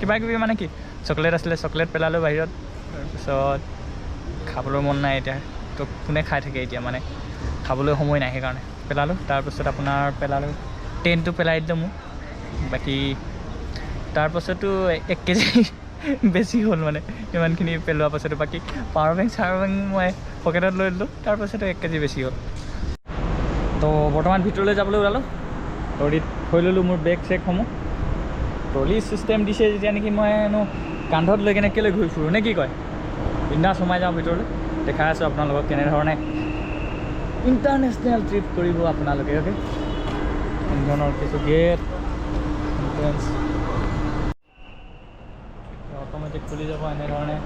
কিবা কিবি মানে কি চকলেট আছিলে চকলেট পেলালোঁ বাহিৰত তাৰপিছত খাবলৈ মন নাই এতিয়া তো কোনে খাই থাকে এতিয়া মানে খাবলৈ সময় নাই সেইকাৰণে পেলালোঁ তাৰপিছত আপোনাৰ পেলালোঁ 10টো পেলাই দিলোঁ মোক বাকী তাৰপাছতো 1 কেজি বেছি হ'ল মানে ইমানখিনি পেলোৱাৰ পাছতো বাকী পাৱাৰ বেংক মই পকেটত লৈ দিলোঁ তাৰপাছতো 1 কেজি বেছি হ'ল তো বৰ্তমান ভিতৰলৈ যাবলৈ ওলালোঁ ট্ৰলিত থৈ ল'লোঁ মোৰ বেগ চেগসমূহ ট্ৰলি ছিষ্টেম দিছে যেতিয়া নেকি মই কান্ধত লৈ কেনে কেলৈ ঘূৰি ফুৰোঁ নে কি কয় বিন্দাছ সোমাই যাওঁ ভিতৰলৈ দেখাই আছোঁ আপোনালোকক কেনেধৰণে ইণ্টাৰনেশ্যনেল ট্ৰিপ কৰিব আপোনালোকে অ'কে ইন্ধনৰ কিছু গেট এণ্ট্ৰেঞ্চ অট'মেটিক খুলি যাব এনেধৰণে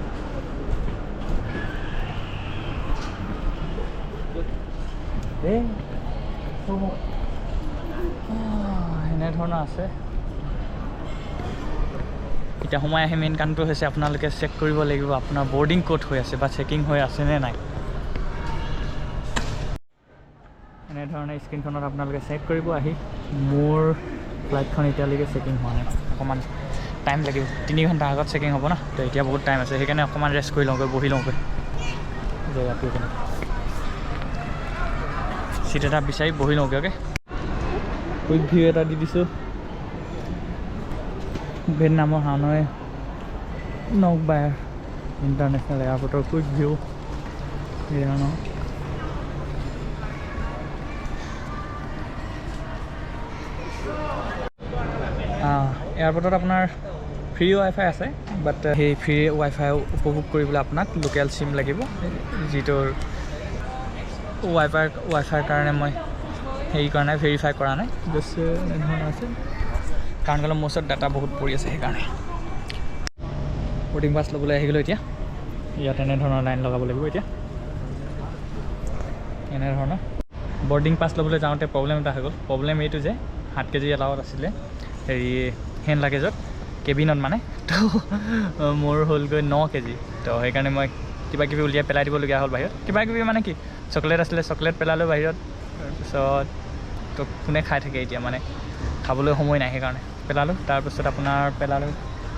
এনেধৰণৰ আছে এতিয়া সোমাই আহি মেইন কামটো হৈছে আপোনালোকে চেক কৰিব লাগিব আপোনাৰ বৰ্ডিং ক'ড হৈ আছে বা চেকিং হৈ আছে নে নাই এনেধৰণে স্ক্ৰীণখনত আপোনালোকে চেক কৰিব আহি মোৰ ফ্লাইটখন এতিয়ালৈকে চেকিং হোৱা নাই অকণমান টাইম লাগিব 3 ঘণ্টা আগত চেকিং হ'ব না তো এতিয়া বহুত টাইম আছে সেইকাৰণে অকণমান ৰেষ্ট কৰি লওঁগৈ বহি লওঁগৈ জেগাটো কেনে চিট এটা বিচাৰি বহি লওঁগৈ অ'কে কুইক ভিউ এটা দি দিছোঁ ভিয়েটনামৰ হানৈ নকবায়াৰ ইণ্টাৰনেশ্যনেল এয়াৰপৰ্টৰ কুইক ভিউ এইধৰণৰ এয়াৰপৰ্টত আপোনাৰ ফ্ৰী ৱাইফাই আছে বাট সেই ফ্ৰী ৱাইফাই উপভোগ কৰিবলৈ আপোনাক লোকেল চিম লাগিব যিটোৰ ৱাইফাইৰ কাৰণে মই হেৰি কৰা নাই ভেৰিফাই কৰা নাই জাষ্ট এনেধৰণৰ আছে কাৰণ কেলৈ মোৰ ওচৰত ডাটা বহুত পৰি আছে সেইকাৰণে বৰ্ডিং পাছ ল'বলৈ আহি গ'লোঁ এতিয়া ইয়াত এনেধৰণৰ লাইন লগাব লাগিব এতিয়া এনেধৰণৰ বৰ্ডিং পাছ ল'বলৈ যাওঁতে প্ৰব্লেম এটা হৈ গ'ল প্ৰব্লেম এইটো যে 7 কেজি এলাউত আছিলে হেৰি হেণ্ড লাগেজত কেবিনত মানে তো মোৰ হ'লগৈ 9 কেজি তো সেইকাৰণে মই কিবা কিবি উলিয়াই পেলাই দিবলগীয়া হ'ল বাহিৰত কিবা কিবি মানে কি চকলেট আছিলে চকলেট পেলালোঁ বাহিৰত তাৰপিছত তো কোনে খাই থাকে এতিয়া মানে খাবলৈ সময় নাই সেইকাৰণে পেলালোঁ তাৰপিছত আপোনাৰ পেলালোঁ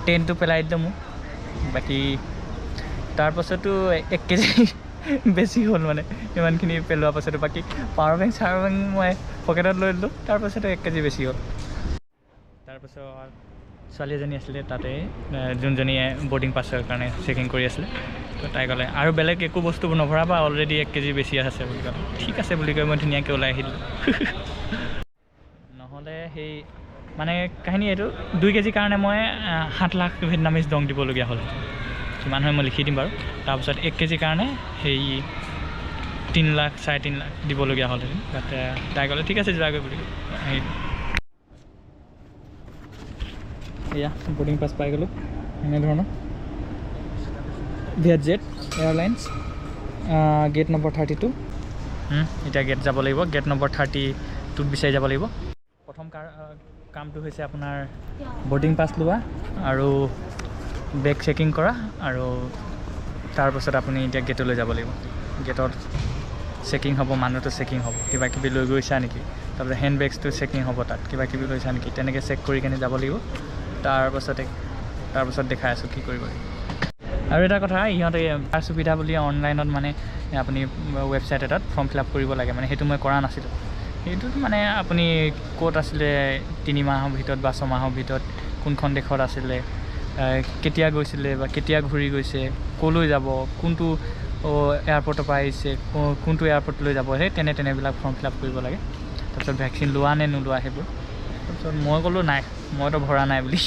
10টো পেলাই দিলোঁ মোক বাকী তাৰপাছতো 1 কেজি বেছি হ'ল মানে ইমানখিনি পেলোৱাৰ পাছতো বাকী পাৱাৰ বেংক মই পকেটত লৈ দিলোঁ তাৰপাছতো 1 কেজি বেছি হ'ল তাৰপাছত ছোৱালী এজনী আছিলে তাতে যোনজনীয়ে বৰ্ডিং পাছৰ কাৰণে চেকিং কৰি আছিলে তো তাই ক'লে আৰু বেলেগ একো বস্তু নভৰাবা অলৰেডি 1 কেজি বেছি আছে বুলি ক'লে ঠিক আছে বুলি কৈ মই ধুনীয়াকৈ ওলাই আহিলোঁ নহ'লে সেই মানে কাহিনী এইটো 2 কেজিৰ কাৰণে মই 7 লাখ ভিয়েটনামিজ ডং দিবলগীয়া হ'ল কিমান হয় মই লিখি দিম বাৰু তাৰপিছত 1 কেজিৰ কাৰণে সেই 3 লাখ 3.5 লাখ দিবলগীয়া হ'ল তাতে তাই ক'লে ঠিক আছে যোৱাগৈ বুলি সেই এয়া বৰ্ডিং পাছ পাই গ'লোঁ এনেধৰণৰ ভিয়েটজেট এয়াৰলাইন্স গেট নম্বৰ 32 এতিয়া গেট যাব লাগিব গেট নম্বৰ 32ত বিচাৰি যাব লাগিব প্ৰথম কামটো হৈছে আপোনাৰ বৰ্ডিং পাছ লোৱা আৰু বেগ চেকিং কৰা আৰু তাৰপাছত আপুনি এতিয়া গেটলৈ যাব লাগিব গেটত চেকিং হ'ব মানুহটো চেকিং হ'ব কিবা কিবি লৈ গৈছা নেকি তাৰপিছত হেণ্ড বেগছটো চেকিং হ'ব তাত কিবা কিবি লৈছা নেকি তেনেকৈ চেক কৰি কেনে যাব লাগিব তাৰপাছত দেখাই আছোঁ কি কৰিব লাগিব আৰু এটা কথা ইহঁতে তাৰ সুবিধা বুলি অনলাইনত মানে আপুনি ৱেবছাইট এটাত ফৰ্ম ফিল আপ কৰিব লাগে মানে সেইটো মই কৰা নাছিলোঁ সেইটোত মানে আপুনি ক'ত আছিলে 3 মাহৰ ভিতৰত বা 6 মাহৰ ভিতৰত কোনখন দেশত আছিলে কেতিয়া গৈছিলে বা কেতিয়া ঘূৰি গৈছে ক'লৈ যাব কোনটো এয়াৰপৰ্টৰ পৰা আহিছে কোনটো এয়াৰপৰ্টলৈ যাব সেই তেনেবিলাক ফৰ্ম ফিল আপ কৰিব লাগে তাৰপিছত ভেকচিন লোৱা নে নোলোৱা সেইবোৰ তাৰপিছত মই ক'লোঁ নাই মইতো ভৰা নাই বুলি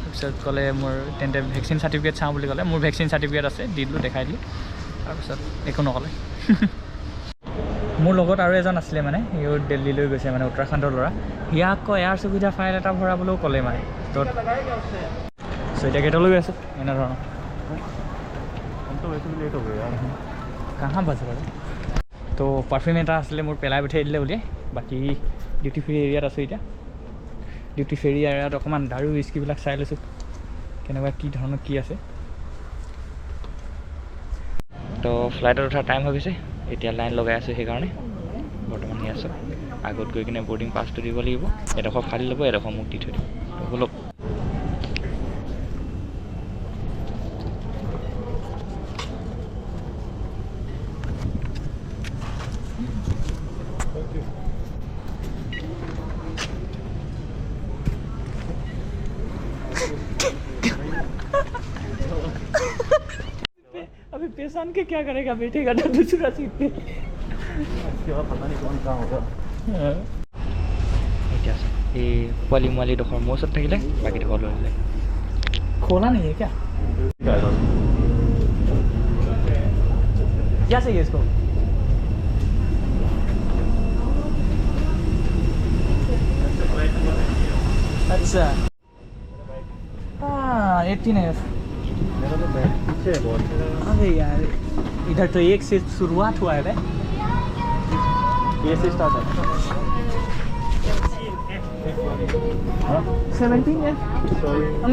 তাৰপিছত ক'লে মোৰ তেন্তে ভেকচিন চাৰ্টিফিকেট চাওঁ বুলি ক'লে মোৰ ভেকচিন চাৰ্টিফিকেট আছে দি দিলোঁ দেখাই দিলোঁ তাৰপিছত একো নক'লে মোৰ লগত আৰু এজন আছিলে মানে সিও দিল্লীলৈ গৈছে মানে উত্তৰাখণ্ডৰ ল'ৰা সিয়াক আকৌ এয়াৰ সুবিধা ফাইল এটা ভৰাবলৈও ক'লে মানে তো এতিয়া গেটলৈ গৈ আছোঁ এনেধৰণৰ কাহা বাজে বাৰু তো পাৰফিউম এটা আছিলে মোৰ পেলাই পঠিয়াই দিলে উলিয়াই বাকী ডিউটি ফ্ৰী এৰিয়াত আছোঁ এতিয়া ডিউটি ফ্ৰী এৰিয়াত অকণমান দাৰু উইস্কিবিলাক চাই লৈছোঁ কেনেকুৱা কি ধৰণৰ কি আছে তো ফ্লাইটত উঠাৰ টাইম হৈ গৈছে এতিয়া লাইন লগাই আছোঁ সেইকাৰণে বৰ্তমান নি আছোঁ আগত গৈ কিনে বৰ্ডিং পাছটো দিব লাগিব এডোখৰ ফালি ল'ব এডোখৰ মোক দি থৈ দিব তো ব'লক अभी पेशान के क्या करेगा बैठेगा ना दूसरा सीट पे पता नहीं कौन कहाँ होगा क्या ये वाली वाली डोखर मोर सब থাকিলে बाकी डोखर ले खोला नहीं है क्या क्या चाहिए इसको अच्छा हाँ 18F मेरा तो बैग पीछे है बहुत अरे यार इधर तो 1 से शुरुआत हुआ है बे ये से स्टार्ट है 17F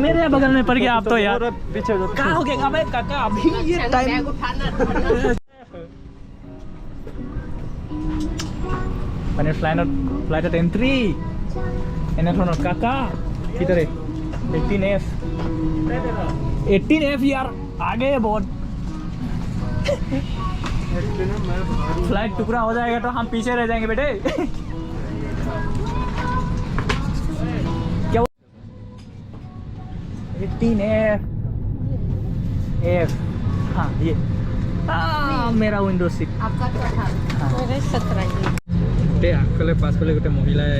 मेरे बगल में पड़ गया आप तो यार पीछे कहाँ हो गया भाई काका अभी ये टाइम মানে ফ্লাইটত এন্ট্ৰি এনেধৰণৰ কাকা কিদৰে 18F यार आगे बहुत फ्लाइट टुकड़ा हो जाएगा तो हम पीछे रह जाएंगे बेटे क्या 18F हाँ ये मेरा विंडो सीट आपका चौथा मेरे 17 গোটেই আগফালে পাছফালে গোটেই মহিলাই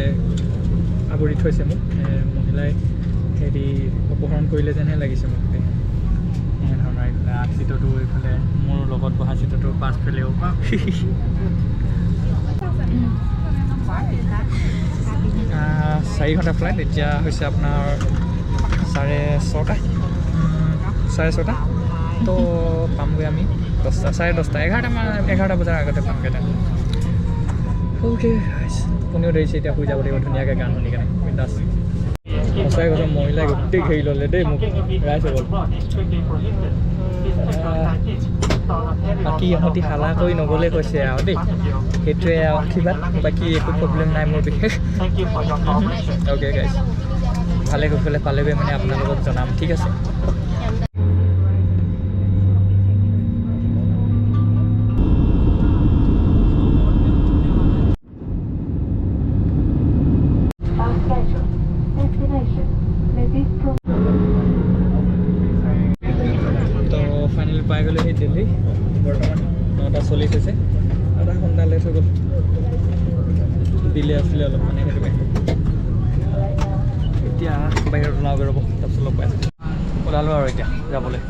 আৱৰি থৈছে মোক মহিলাই হেৰি অপহৰণ কৰিলে যেনহে লাগিছে মোক এনেধৰণৰ এইফালে আগ চিটতো এইফালে মোৰ লগত বহা চিটতো পাছফালেও 4 ঘণ্টা ফ্লাইট এতিয়া হৈছে আপোনাৰ 6:30 তো পামগৈ আমি 10টা 10:30 11টা বজাৰ আগতে পামগৈ তাত ओके আপুনিও দেৰিছে এতিয়া শুই যাব লাগিব ধুনীয়াকৈ গান শুনি কেনে বিন্দাছ সঁচাই কৈছোঁ মহিলাই গোটেই ঘেৰি ল'লে দেই মোক ৰাইজ হৈ গ'ল বাকী ইহঁতি হালা কৰি নগ'লে কৈছে আৰু দেই সেইটোৱে আশীৰ্বাদ বাকী একো প্ৰব্লেম নাই মোৰ বিশেষ অ'কে গাইছ ভালে গৈ পালেগৈ মানে আপোনালোকক জনাম ঠিক আছে পাই গ'লো সেই দিল্লী বৰ্তমান 9:40 হৈছে আধা ঘণ্টা লেট হৈ গ'ল দিলে আছিলে অলপ মানে সেইটোৱে এতিয়া বাহিৰত ওলাওগৈ ৰ'ব তাৰপিছত লগ পাই আছোঁ ওলালোঁ আৰু এতিয়া যাবলৈ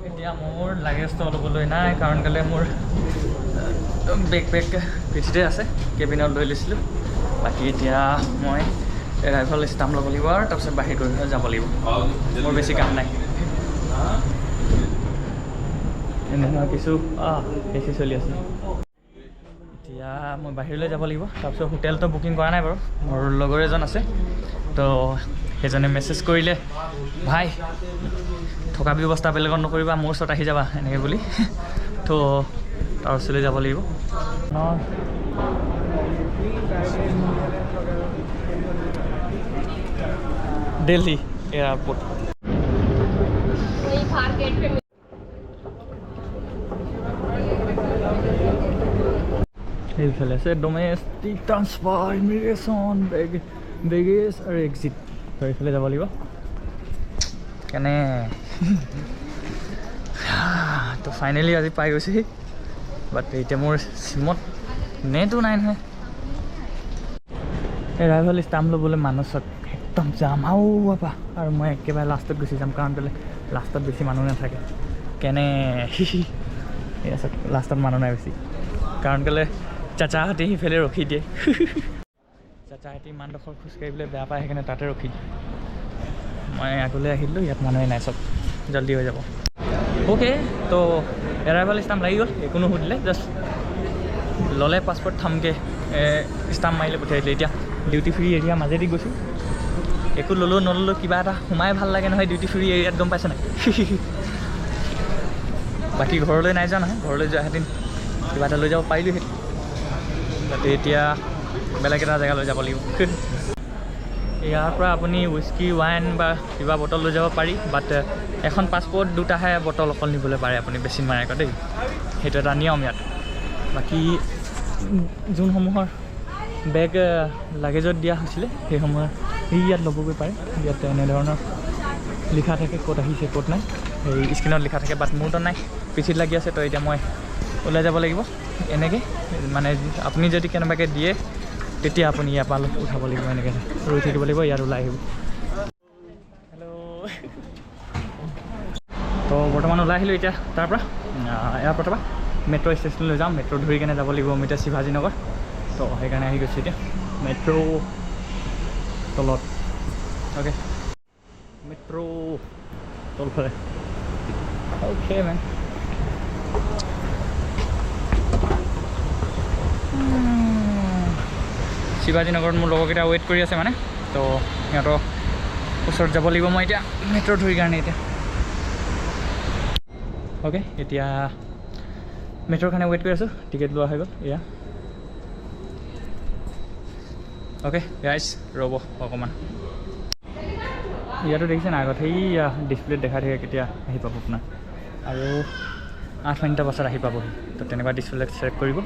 এতিয়া মোৰ লাগেজটো ল'বলৈ নাই কাৰণ কেলৈ মোৰ বেগ পিঠিতে আছে কেবিনত লৈ লৈছিলোঁ বাকী এতিয়া মই এৰাইভেল ষ্টাম্প ল'ব লাগিব আৰু তাৰপিছত বাহিৰ কৰি যাব লাগিব মোৰ বেছি কাম নাই এনেধৰণৰ কিছু বেছি চলি আছে এতিয়া মই বাহিৰলৈ যাব লাগিব তাৰপিছত হোটেলটো বুকিং কৰা নাই বাৰু মোৰ লগৰ এজন আছে তো সেইজনে মেছেজ কৰিলে ভাই থকা ব্যৱস্থা বেলেগত নকৰিবা মোৰ ওচৰত আহি যাবা এনেকৈ বুলি তো তাৰ ওচৰলৈ যাব লাগিব दिल्ली एयरपोर्ट এইফালে আছে ডমেষ্টিক ট্ৰান্সফাৰ ইমিগ্ৰেশ্যন বেগেজ আৰু এক্সিট তো এইফালে যাব লাগিব কেনে তো ফাইনেলি আজি পাই গৈছে বাট এতিয়া মোৰ চিমত নেটো নাই নহয় এৰাইভেল ষ্টাম্প ল'বলৈ মানসত একদম যাম আও বাবা আৰু মই একেবাৰে লাষ্টত গুচি যাম কাৰণ কেলৈ লাষ্টত বেছি মানুহ নাথাকে কেনে লাষ্টত মানুহ নাই বেছি কাৰণ কেলৈ চাচাহঁতে সিফালে ৰখি দিয়ে চাচাহঁতে ইমানডোখৰ খোজকাঢ়িবলৈ বেয়া পায় সেইকাৰণে তাতে ৰখি দিয়ে মই আগলৈ আহিলোঁ ইয়াত মানুহে নাই চব জল্দি হৈ যাব অ'কে তো এৰাইভেল ষ্টাম্প লাগি গ'ল একো নুসুধিলে জাষ্ট ল'লে পাছপৰ্ট থামকৈ ষ্টাম্প মাৰিলে পঠিয়াই দিলে এতিয়া ডিউটি ফ্ৰী এৰিয়া মাজেদি গৈছোঁ একো ল'লোঁ নল'লোঁ কিবা এটা সোমাই ভাল লাগে নহয় ডিউটি ফ্ৰী এৰিয়াত গম পাইছে নাই বাকী ঘৰলৈ নাই যোৱা নহয় ঘৰলৈ যোৱাহেঁতেন কিবা এটা লৈ যাব পাৰিলোঁহেঁতেন তাতে এতিয়া বেলেগ এটা জেগালৈ যাব লাগিব ইয়াৰ পৰা আপুনি উইস্কি ৱাইন বা কিবা বটল লৈ যাব পাৰি বাট এখন পাছপৰ্ট দুটাহে বটল অকল নিবলৈ পাৰে আপুনি বেছি নোৱাৰে আকৌ দেই সেইটো এটা নিয়ম ইয়াত বাকী যোনসমূহৰ বেগ লাগেজত দিয়া হৈছিলে সেইসমূহৰ ইয়াত ল'বগৈ পাৰে ইয়াত এনেধৰণৰ লিখা থাকে ক'ত আহিছে ক'ত নাই এই স্ক্ৰীণত লিখা থাকে বাট মোৰতো নাই পিঠিত লাগি আছে তো এতিয়া মই ওলাই যাব লাগিব এনেকৈ মানে আপুনি যদি কেনেবাকৈ দিয়ে তেতিয়া আপুনি ইয়াৰ পৰা উঠাব লাগিব এনেকৈ ৰৈ থাকিব লাগিব ইয়াত ওলাই আহিব হেল্ল' তো বৰ্তমান ওলাই আহিলোঁ এতিয়া তাৰপৰা এয়াৰপৰ্টৰ পৰা মেট্ৰ' ষ্টেচনলৈ যাম মেট্ৰ' ধৰি কেনে যাব লাগিব আমি এতিয়া শিৱাজী নগৰ তো সেইকাৰণে আহি গৈছোঁ এতিয়া মেট্ৰ' তলত অ'কে মেট্ৰ' তলফালে অ'কে মেন শিৱাজী নগৰত মোৰ লগৰকেইটা ৱেইট কৰি আছে মানে তো সিহঁতৰ ওচৰত যাব লাগিব মই এতিয়া মেট্ৰ' ধৰি কাৰণে এতিয়া অ'কে এতিয়া মেট্ৰ'ৰ কাৰণে ৱেইট কৰি আছোঁ টিকেট লোৱা হৈ গ'ল এয়া অ'কে গাইজ ৰ'ব অকণমান ইয়াতো দেখিছে না আগত সেইয়া ডিছপ্লেত দেখাই থাকে কেতিয়া আহি পাব আপোনাৰ আৰু 8 মিনিটৰ পাছত আহি পাবহি তো তেনেকুৱা ডিছপ্লে চেক কৰিব